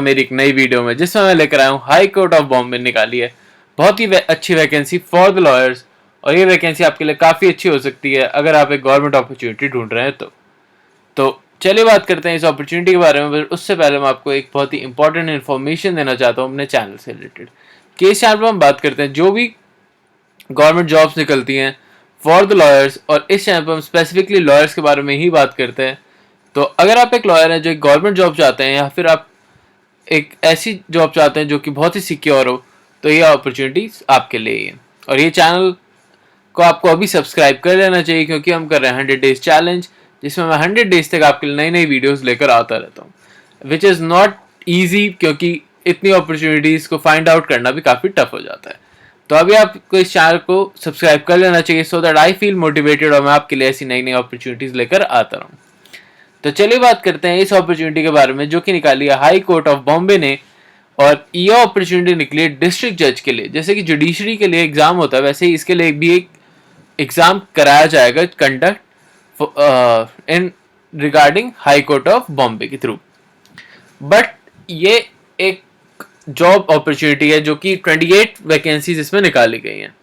मेरी एक नई वीडियो में, जिसमें मैं लेकर आया हूँ हाई कोर्ट ऑफ बॉम्बे निकाली है बहुत ही अच्छी वैकेंसी फॉर द लॉयर्स। और ये वैकेंसी आपके लिए काफ़ी अच्छी हो सकती है अगर आप एक गवर्नमेंट अपॉर्चुनिटी ढूंढ रहे हैं तो चलिए बात करते हैं इस अपॉर्चुनिटी के बारे में। उससे पहले मैं आपको एक बहुत ही इंपॉर्टेंट इन्फॉर्मेशन देना चाहता हूँ अपने चैनल से रिलेटेड, कि इस चैनल पर हम बात करते हैं जो भी गवर्नमेंट जॉब्स निकलती हैं फॉर द लॉयर्स, और इस चैनल पर हम स्पेसिफिकली लॉयर्स के बारे में ही बात करते हैं। तो अगर आप एक लॉयर हैं जो एक गवर्नमेंट जॉब चाहते हैं, या फिर आप एक ऐसी जॉब चाहते हैं जो कि बहुत ही सिक्योर हो, तो ये अपॉर्चुनिटीज आपके लिए ही है। और ये चैनल को आपको अभी सब्सक्राइब कर लेना चाहिए, क्योंकि हम कर रहे हैं 100 डेज चैलेंज, जिसमें मैं 100 डेज तक आपके लिए नई नई वीडियोस लेकर आता रहता हूँ, विच इज़ नॉट ईजी, क्योंकि इतनी अपॉर्चुनिटीज़ को फाइंड आउट करना भी काफ़ी टफ हो जाता है। तो अभी आपको इस चैनल को सब्सक्राइब कर लेना चाहिए, so that I feel motivated और मैं आपके लिए ऐसी नई नई अपॉर्चुनिटीज़ लेकर आता रहूँ। तो चलिए बात करते हैं इस अपॉर्चुनिटी के बारे में, जो कि निकाली है हाई कोर्ट ऑफ बॉम्बे ने। और ये अपॉर्चुनिटी निकली है डिस्ट्रिक्ट जज के लिए। जैसे कि जुडिशरी के लिए एग्जाम होता है, वैसे ही इसके लिए भी एक एग्जाम कराया जाएगा, conduct in regarding high court of Bombay के थ्रू। बट ये एक जॉब अपॉर्चुनिटी है जो कि 28 वैकेंसीज इसमें निकाली गई हैं।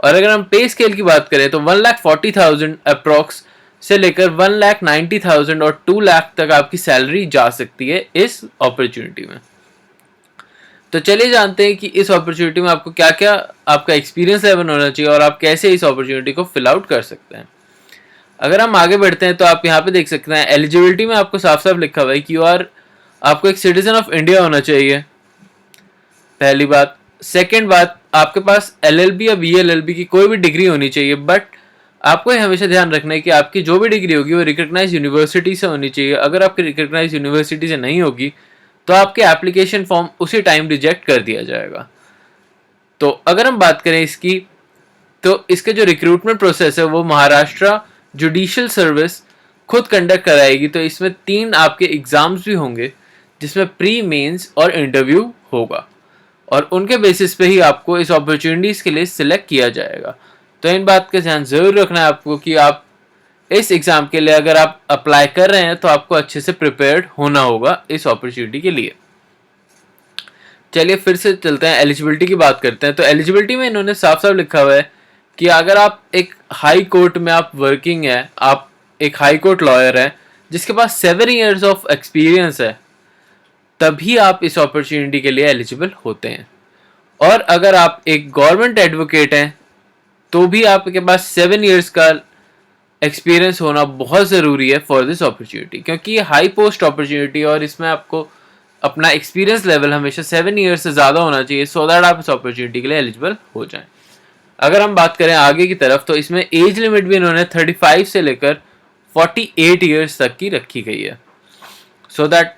और अगर हम पे स्केल की बात करें तो 1,40,000 अप्रोक्स से लेकर 1,90,000 और 2 लाख तक आपकी सैलरी जा सकती है इस अपॉर्चुनिटी में। तो चलिए जानते हैं कि इस अपॉर्चुनिटी में आपको क्या क्या आपका एक्सपीरियंस लेवल होना चाहिए और आप कैसे इस अपॉर्चुनिटी को फिल आउट कर सकते हैं। अगर हम आगे बढ़ते हैं तो आप यहाँ पे देख सकते हैं एलिजिबिलिटी में आपको साफ साफ लिखा हुआ है कि आपको एक सिटीजन ऑफ इंडिया होना चाहिए, पहली बात। सेकेंड बात, आपके पास LLB या BLLB की कोई भी डिग्री होनी चाहिए, बट आपको हमेशा ध्यान रखना है कि आपकी जो भी डिग्री होगी वो रिकग्नाइज यूनिवर्सिटी से होनी चाहिए। अगर आपकी रिकग्नाइज यूनिवर्सिटी से नहीं होगी तो आपके एप्लीकेशन फॉर्म उसी टाइम रिजेक्ट कर दिया जाएगा। तो अगर हम बात करें इसकी, तो इसके जो रिक्रूटमेंट प्रोसेस है वो महाराष्ट्र जुडिशियल सर्विस खुद कंडक्ट कराएगी। तो इसमें 3 आपके एग्जाम्स भी होंगे, जिसमें प्री मेंस और इंटरव्यू होगा, और उनके बेसिस पे ही आपको इस अपॉर्चुनिटीज़ के लिए सिलेक्ट किया जाएगा। तो इन बात का ध्यान ज़रूर रखना है आपको कि आप इस एग्ज़ाम के लिए अगर आप अप्लाई कर रहे हैं तो आपको अच्छे से प्रिपेयर्ड होना होगा इस अपॉर्चुनिटी के लिए। चलिए फिर से चलते हैं, एलिजिबिलिटी की बात करते हैं। तो एलिजिबिलिटी में इन्होंने साफ साफ लिखा हुआ है कि अगर आप एक हाई कोर्ट में आप वर्किंग है, आप एक हाई कोर्ट लॉयर है जिसके पास 7 ईयर्स ऑफ एक्सपीरियंस है, तभी आप इस अपॉर्चुनिटी के लिए एलिजिबल होते हैं। और अगर आप एक गवर्नमेंट एडवोकेट हैं तो भी आपके पास 7 ईयर्स का एक्सपीरियंस होना बहुत ज़रूरी है फॉर दिस अपॉर्चुनिटी, क्योंकि ये हाई पोस्ट अपॉर्चुनिटी है और इसमें आपको अपना एक्सपीरियंस लेवल हमेशा 7 ईयर्स से ज़्यादा होना चाहिए, सो दैट आप इस अपॉर्चुनिटी के लिए एलिजिबल हो जाएं। अगर हम बात करें आगे की तरफ, तो इसमें एज लिमिट भी इन्होंने 35 से लेकर 48 ईयर्स तक की रखी गई है, सो दैट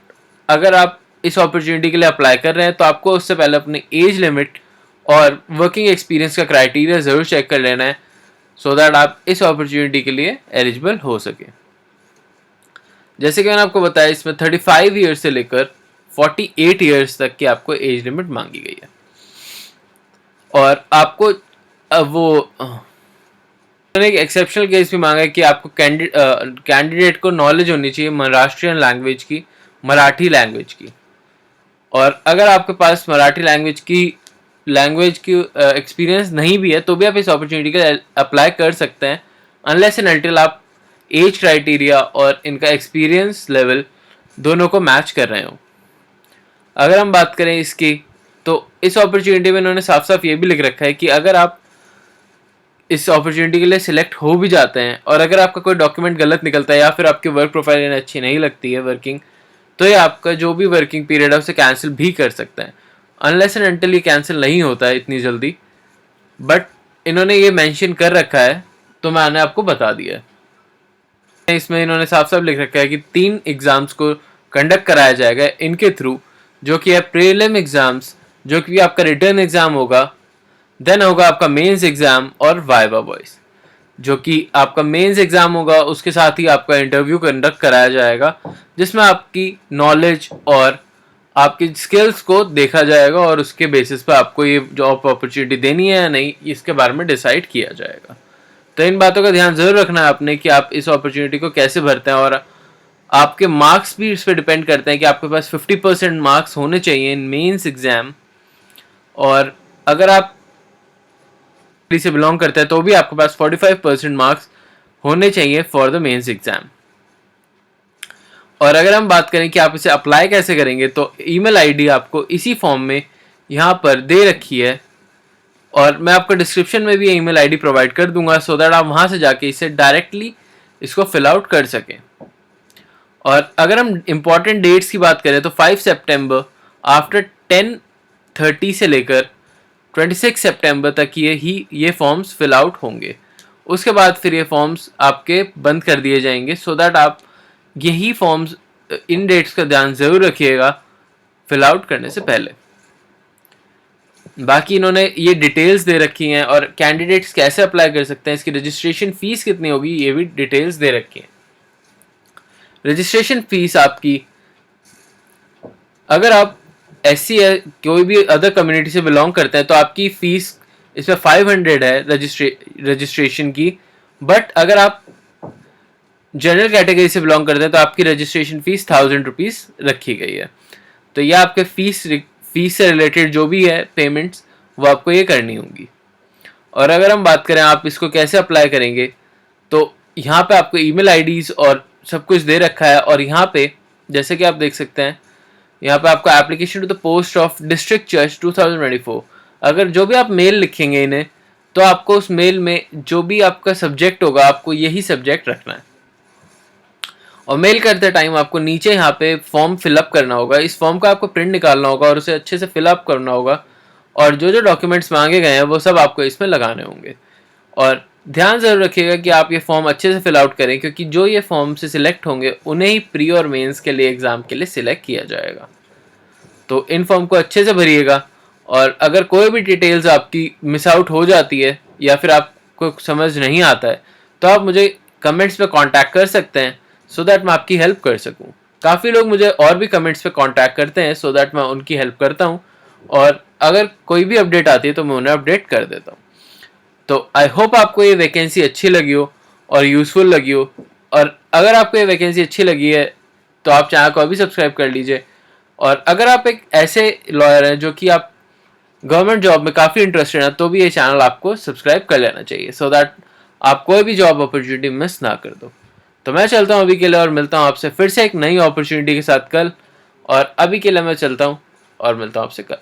अगर आप इस अपॉर्चुनिटी के लिए अप्लाई कर रहे हैं तो आपको उससे पहले अपनी एज लिमिट और वर्किंग एक्सपीरियंस का क्राइटेरिया ज़रूर चेक कर लेना है, सो दैट आप इस अपॉर्चुनिटी के लिए एलिजिबल हो सके। जैसे कि मैंने आपको बताया, इसमें 35 ईयर्स से लेकर 48 ईयर्स तक की आपको एज लिमिट मांगी गई है। और आपको एक एक्सेप्शनल केस भी मांगा है कि आपको कैंडिडेट को नॉलेज होनी चाहिए महाराष्ट्रियन लैंग्वेज की, मराठी लैंग्वेज की। और अगर आपके पास मराठी लैंग्वेज की एक्सपीरियंस नहीं भी है तो भी आप इस अपॉर्चुनिटी के अप्लाई कर सकते हैं, अनलेस एंड अनटिल आप एज क्राइटेरिया और इनका एक्सपीरियंस लेवल दोनों को मैच कर रहे हो। अगर हम बात करें इसकी, तो इस अपॉर्चुनिटी में इन्होंने साफ साफ ये भी लिख रखा है कि अगर आप इस अपॉर्चुनिटी के लिए सिलेक्ट हो भी जाते हैं और अगर आपका कोई डॉक्यूमेंट गलत निकलता है या फिर आपकी वर्क प्रोफाइल इन्हें अच्छी नहीं लगती है वर्किंग, तो ये आपका जो भी वर्किंग पीरियड है उसे कैंसिल भी कर सकते हैं, अनलेस एंड अनटिल ये कैंसिल नहीं होता है इतनी जल्दी। बट इन्होंने ये मेंशन कर रखा है तो मैंने आपको बता दिया है। इसमें इन्होंने साफ साफ लिख रखा है कि 3 एग्जाम्स को कंडक्ट कराया जाएगा इनके थ्रू, जो कि है प्रीलिम एग्जाम्स, जो कि आपका रिटर्न एग्जाम होगा, देन होगा आपका मेंस एग्जाम और वाइवा वॉइस। जो कि आपका मेंस एग्जाम होगा उसके साथ ही आपका इंटरव्यू कंडक्ट कराया जाएगा, जिसमें आपकी नॉलेज और आपकी स्किल्स को देखा जाएगा और उसके बेसिस पर आपको ये जॉब अपॉर्चुनिटी देनी है या नहीं, इसके बारे में डिसाइड किया जाएगा। तो इन बातों का ध्यान जरूर रखना है आपने कि आप इस अपॉर्चुनिटी को कैसे भरते हैं और आपके मार्क्स भी इस पर डिपेंड करते हैं कि आपके पास 50% मार्क्स होने चाहिए इन मेंस एग्जाम, और अगर आप से बिलोंग करते हैं तो भी आपके पास 45% मार्क्स होने चाहिए फॉर द मेंस एग्जाम। और अगर हम बात करें कि आप इसे अप्लाई कैसे करेंगे, तो ईमेल आईडी आपको इसी फॉर्म में यहाँ पर दे रखी है, और मैं आपको डिस्क्रिप्शन में भी ईमेल आईडी प्रोवाइड कर दूंगा सो दैट आप वहाँ से जाके इसे डायरेक्टली इसको फिल आउट कर सकें। और अगर हम इम्पॉर्टेंट डेट्स की बात करें तो 5 सितंबर आफ्टर 10:30 से लेकर 26 सितंबर तक ये फॉर्म्स फिल आउट होंगे। उसके बाद फिर ये फॉर्म्स आपके बंद कर दिए जाएंगे सो दैट आप यही फॉर्म्स इन डेट्स का ध्यान ज़रूर रखिएगा फिल आउट करने से पहले। बाकी इन्होंने ये डिटेल्स दे रखी हैं, और कैंडिडेट्स कैसे अप्लाई कर सकते हैं, इसकी रजिस्ट्रेशन फ़ीस कितनी होगी, ये भी डिटेल्स दे रखी हैं। रजिस्ट्रेशन फ़ीस आपकी, अगर आप SC या कोई भी अदर कम्युनिटी से बिलोंग करते हैं तो आपकी फ़ीस इसमें 500 है रजिस्ट्रेशन की, बट अगर आप जनरल कैटेगरी से बिलोंग करते हैं तो आपकी रजिस्ट्रेशन फ़ीस 1000 रुपीज़ रखी गई है। तो ये आपके फ़ीस से रिलेटेड जो भी है पेमेंट्स वो आपको ये करनी होंगी। और अगर हम बात करें आप इसको कैसे अप्लाई करेंगे, तो यहाँ पे आपको ईमेल आईडीज़ और सब कुछ दे रखा है, और यहाँ पे जैसे कि आप देख सकते हैं यहाँ पे आपको application to the post of district जज 2024, अगर जो भी आप मेल लिखेंगे इन्हें तो आपको उस मेल में जो भी आपका सब्जेक्ट होगा आपको यही सब्जेक्ट रखना है। और मेल करते टाइम आपको नीचे यहाँ पे फॉर्म फिलअप करना होगा, इस फॉर्म का आपको प्रिंट निकालना होगा और उसे अच्छे से फिलअप करना होगा, और जो जो डॉक्यूमेंट्स मांगे गए हैं वो सब आपको इसमें लगाने होंगे। और ध्यान ज़रूर रखिएगा कि आप ये फॉर्म अच्छे से फिल आउट करें, क्योंकि जो ये फॉर्म से सिलेक्ट होंगे उन्हें ही प्री और मेंस के लिए एग्ज़ाम के लिए सिलेक्ट किया जाएगा। तो इन फॉर्म को अच्छे से भरिएगा, और अगर कोई भी डिटेल्स आपकी मिस आउट हो जाती है या फिर आपको समझ नहीं आता है तो आप मुझे कमेंट्स पे कांटेक्ट कर सकते हैं सो दैट मैं आपकी हेल्प कर सकूं। काफ़ी लोग मुझे और भी कमेंट्स पे कांटेक्ट करते हैं सो दैट मैं उनकी हेल्प करता हूं, और अगर कोई भी अपडेट आती है तो मैं उन्हें अपडेट कर देता हूं। तो आई होप आपको ये वैकेंसी अच्छी लगी हो और यूज़फुल लगी हो, और अगर आपको ये वैकेंसी अच्छी लगी है तो आप चैनल को अभी सब्सक्राइब कर लीजिए। और अगर आप एक ऐसे लॉयर हैं जो कि आप गवर्नमेंट जॉब में काफ़ी इंटरेस्टेड हैं तो भी ये चैनल आपको सब्सक्राइब कर लेना चाहिए सो दैट आप कोई भी जॉब अपॉर्चुनिटी मिस ना कर दो। तो मैं चलता हूँ अभी के लिए, और मिलता हूँ आपसे फिर से एक नई अपॉर्चुनिटी के साथ कल। और अभी के लिए मैं चलता हूँ और मिलता हूँ आपसे कल।